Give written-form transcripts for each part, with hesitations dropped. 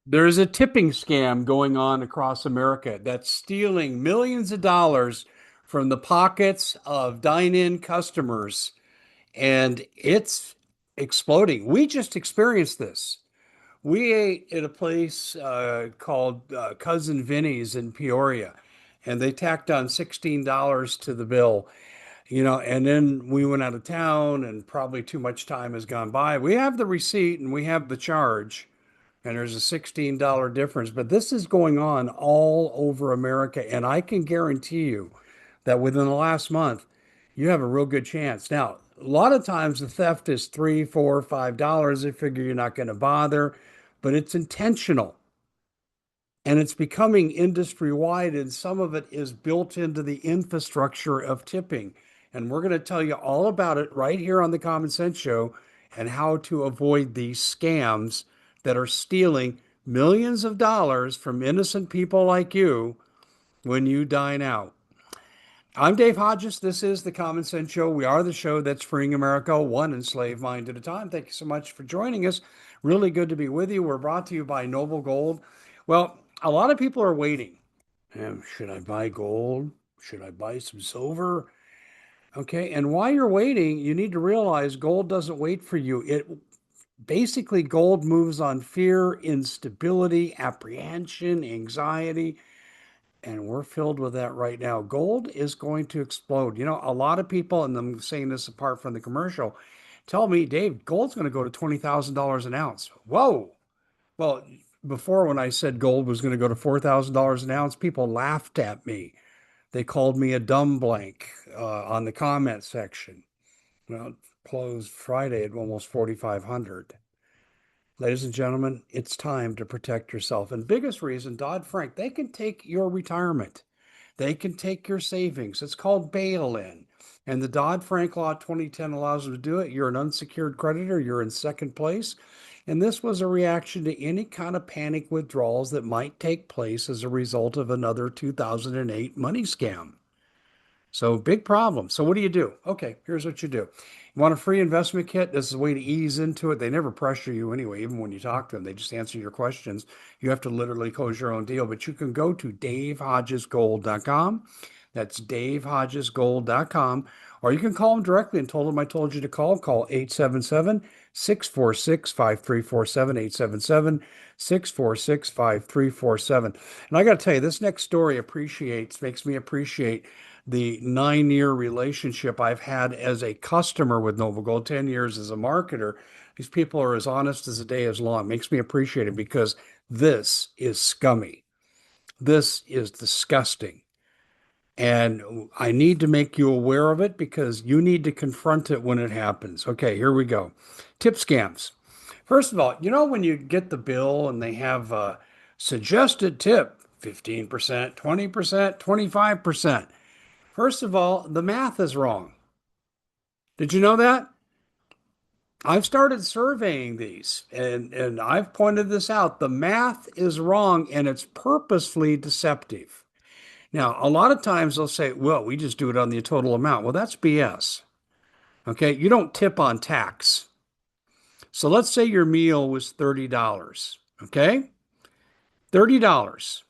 There's a tipping scam going on across America that's stealing millions of dollars from the pockets of dine-in customers, and it's exploding. We just experienced this. We ate at a place called Cousin Vinny's in Peoria, and they tacked on $16 to the bill, and then we went out of town, and probably too much time has gone by. We have the receipt and we have the charge, and there's a $16 difference. But this is going on all over America, and I can guarantee you that within the last month, you have a real good chance. Now, a lot of times the theft is $3, $4, $5. They figure you're not going to bother, but it's intentional. And it's becoming industry wide, and some of it is built into the infrastructure of tipping. And we're going to tell you all about it right here on the Common Sense Show and how to avoid these scams that are stealing millions of dollars from innocent people like you when you dine out. I'm Dave Hodges. This is the Common Sense Show. We are the show that's freeing America one enslaved mind at a time. Thank you so much for joining us. Really good to be with you. We're brought to you by Noble Gold. Well, a lot of people are waiting. Should I buy gold? Should I buy some silver? Okay, and while you're waiting, you need to realize gold doesn't wait for you. It basically gold moves on fear, instability, apprehension, anxiety, and we're filled with that right now. Gold is going to explode. A lot of people, and I'm saying this apart from the commercial, tell me, Dave, gold's going to go to $20,000 an ounce. Whoa. Well, before when I said gold was going to go to $4,000 an ounce, people laughed at me. They called me a dumb blank on the comment section. Well, it closed Friday at almost 4,500. Ladies and gentlemen, it's time to protect yourself. And biggest reason, Dodd-Frank, they can take your retirement. They can take your savings. It's called bail-in. And the Dodd-Frank Law 2010 allows them to do it. You're an unsecured creditor. You're in second place. And this was a reaction to any kind of panic withdrawals that might take place as a result of another 2008 money scam. So big problem. So what do you do? Okay, here's what you do. You want a free investment kit? This is a way to ease into it. They never pressure you anyway, even when you talk to them. They just answer your questions. You have to literally close your own deal, but you can go to davehodgesgold.com. That's davehodgesgold.com. Or you can call them directly and tell them I told you to call. Call 877-646-5347, 877-646-5347. And I got to tell you, this next story makes me appreciate the 9-year relationship I've had as a customer with Noble Gold, 10 years as a marketer. These people are as honest as the day is long. It makes me appreciate it because this is scummy. This is disgusting. And I need to make you aware of it because you need to confront it when it happens. Okay, here we go. Tip scams. First of all, when you get the bill and they have a suggested tip, 15%, 20%, 25%. First of all, the math is wrong. Did you know that? I've started surveying these and I've pointed this out. The math is wrong and it's purposefully deceptive. Now, a lot of times they'll say, well, we just do it on the total amount. Well, that's BS. Okay. You don't tip on tax. So let's say your meal was $30. Okay. $30.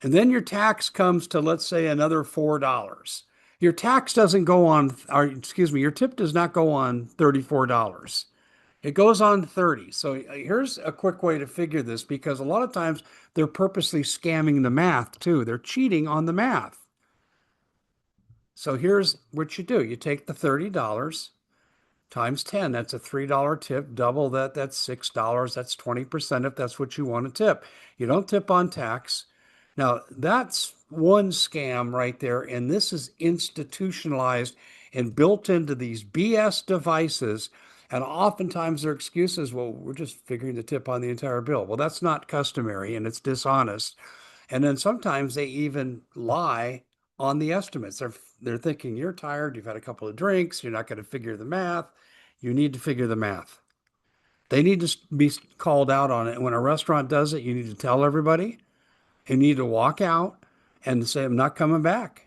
And then your tax comes to, let's say, another $4. Your tax doesn't go on, or excuse me, your tip does not go on $34. It goes on 30. So here's a quick way to figure this because a lot of times they're purposely scamming the math too. They're cheating on the math. So here's what you do. You take the $30 times 10. That's a $3 tip. Double that, that's $6. That's 20% if that's what you want to tip. You don't tip on tax. Now, that's one scam right there. And this is institutionalized and built into these BS devices. And oftentimes their excuses, well, we're just figuring the tip on the entire bill. Well, that's not customary and it's dishonest. And then sometimes they even lie on the estimates. They're thinking you're tired, you've had a couple of drinks, you're not going to figure the math. You need to figure the math. They need to be called out on it. When a restaurant does it, you need to tell everybody. You need to walk out and say, I'm not coming back.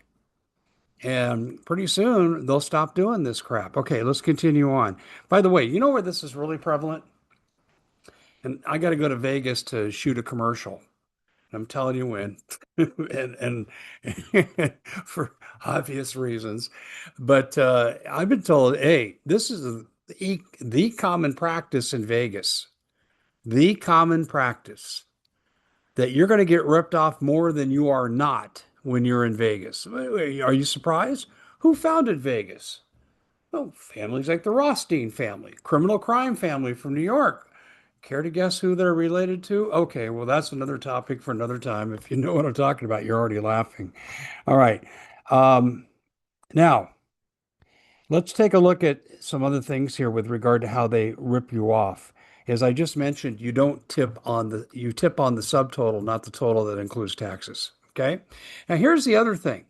And pretty soon they'll stop doing this crap. Okay, let's continue on. By the way, you know where this is really prevalent? And I got to go to Vegas to shoot a commercial. I'm telling you when, and for obvious reasons. But I've been told, hey, this is the common practice in Vegas, the common practice that you're going to get ripped off more than you are not when you're in Vegas. Are you surprised? Who founded Vegas? Oh, families like the Rothstein family, criminal crime family from New York. Care to guess who they're related to? Okay, well, that's another topic for another time. If you know what I'm talking about, you're already laughing. All right. Um, Now, let's take a look at some other things here with regard to how they rip you off. As I just mentioned, you tip on the subtotal, not the total that includes taxes. Okay. Now, here's the other thing.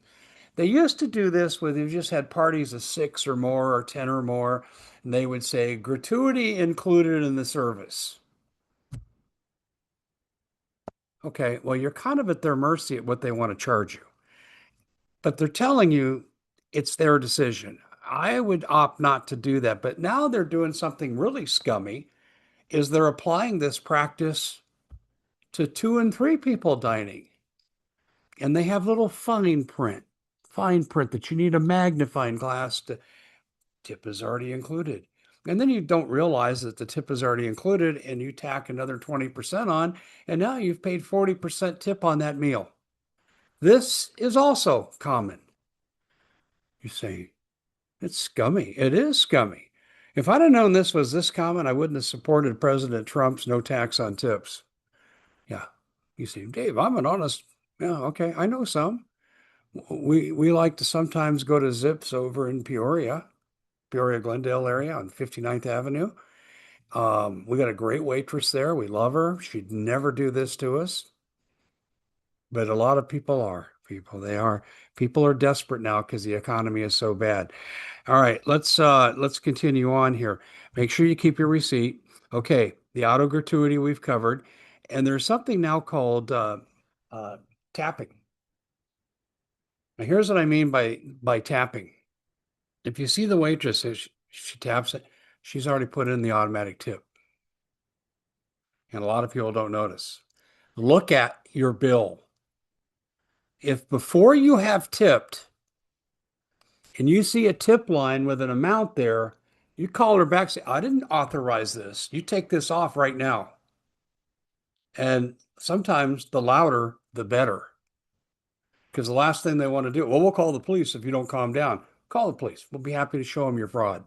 They used to do this when you just had parties of six or more or 10 or more, and they would say gratuity included in the service. Okay, well, you're kind of at their mercy at what they want to charge you, but they're telling you it's their decision. I would opt not to do that, but now they're doing something really scummy, is they're applying this practice to two and three people dining, and they have little fine print that you need a magnifying glass to tip is already included. And then you don't realize that the tip is already included and you tack another 20% on, and now you've paid 40% tip on that meal. This is also common. You say, it's scummy. It is scummy. If I'd have known this was this common, I wouldn't have supported President Trump's no tax on tips. Yeah. You see, Dave, I'm an honest. Yeah, okay. I know some. We like to sometimes go to Zips over in Peoria, Glendale area on 59th Avenue. We got a great waitress there. We love her. She'd never do this to us, but a lot of people are. People are desperate now because the economy is so bad. All right, let's continue on here. Make sure you keep your receipt. Okay, the auto gratuity we've covered, and there's something now called uh, tapping. Now, here's what I mean by tapping. If you see the waitress as she taps it, she's already put in the automatic tip, and a lot of people don't notice. Look at your bill. If before you have tipped and you see a tip line with an amount there, you call her back, say, I didn't authorize this. You take this off right now. And sometimes the louder, the better. Because the last thing they want to do, well, we'll call the police if you don't calm down. Call the police. We'll be happy to show them your fraud.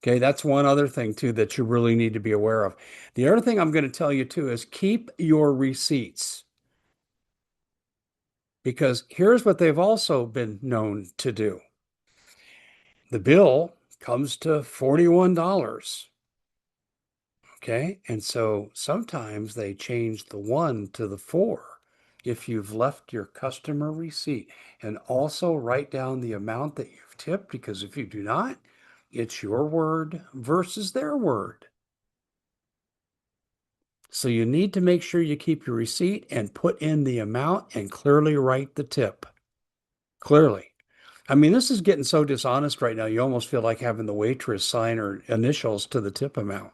Okay, that's one other thing too that you really need to be aware of. The other thing I'm going to tell you too is keep your receipts. Because here's what they've also been known to do. The bill comes to $41. Okay. And so sometimes they change the one to the four if you've left your customer receipt, and also write down the amount that you've tipped, because if you do not, it's your word versus their word. So you need to make sure you keep your receipt and put in the amount and clearly write the tip. Clearly. I mean, this is getting so dishonest right now, you almost feel like having the waitress sign her initials to the tip amount.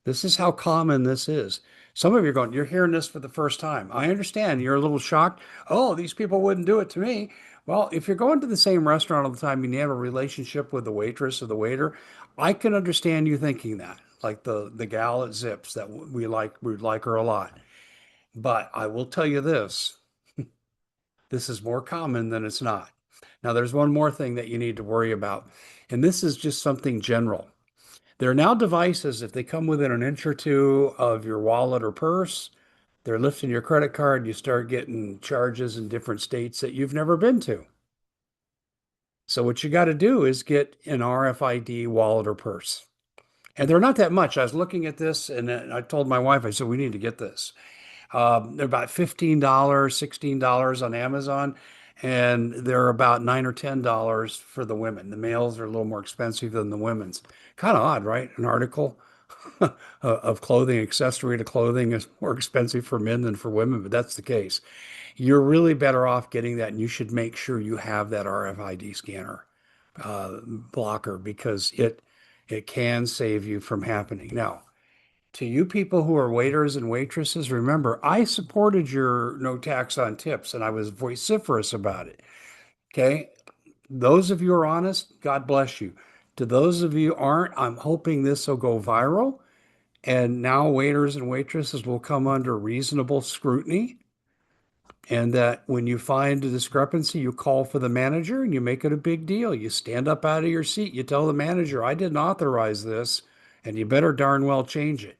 This is how common this is. Some of you are going, you're hearing this for the first time. I understand you're a little shocked. Oh, these people wouldn't do it to me. Well, if you're going to the same restaurant all the time and you have a relationship with the waitress or the waiter, I can understand you thinking that, like the gal at Zips that we like her a lot. But I will tell you this is more common than it's not. Now, there's one more thing that you need to worry about, and this is just something general. There are now devices, if they come within an inch or two of your wallet or purse, they're lifting your credit card, you start getting charges in different states that you've never been to. So what you got to do is get an RFID wallet or purse. And they're not that much. I was looking at this and I told my wife, I said, we need to get this. They're about $15, $16 on Amazon, and they're about $9 or $10 for the women. The males are a little more expensive than the women's. Kind of odd, right? An article of clothing, accessory to clothing is more expensive for men than for women, but that's the case. You're really better off getting that, and you should make sure you have that RFID scanner blocker because it can save you from happening. Now, To you people who are waiters and waitresses, remember, I supported your no tax on tips and I was vociferous about it. Okay. Those of you who are honest, God bless you. To those of you who aren't, I'm hoping this will go viral. And now waiters and waitresses will come under reasonable scrutiny. And that when you find a discrepancy, you call for the manager and you make it a big deal. You stand up out of your seat. You tell the manager, I didn't authorize this, and you better darn well change it.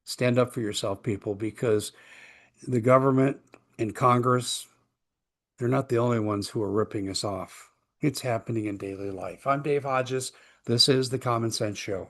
Stand up for yourself, people, because the government and Congress, they're not the only ones who are ripping us off. It's happening in daily life. I'm Dave Hodges. This is the Common Sense Show.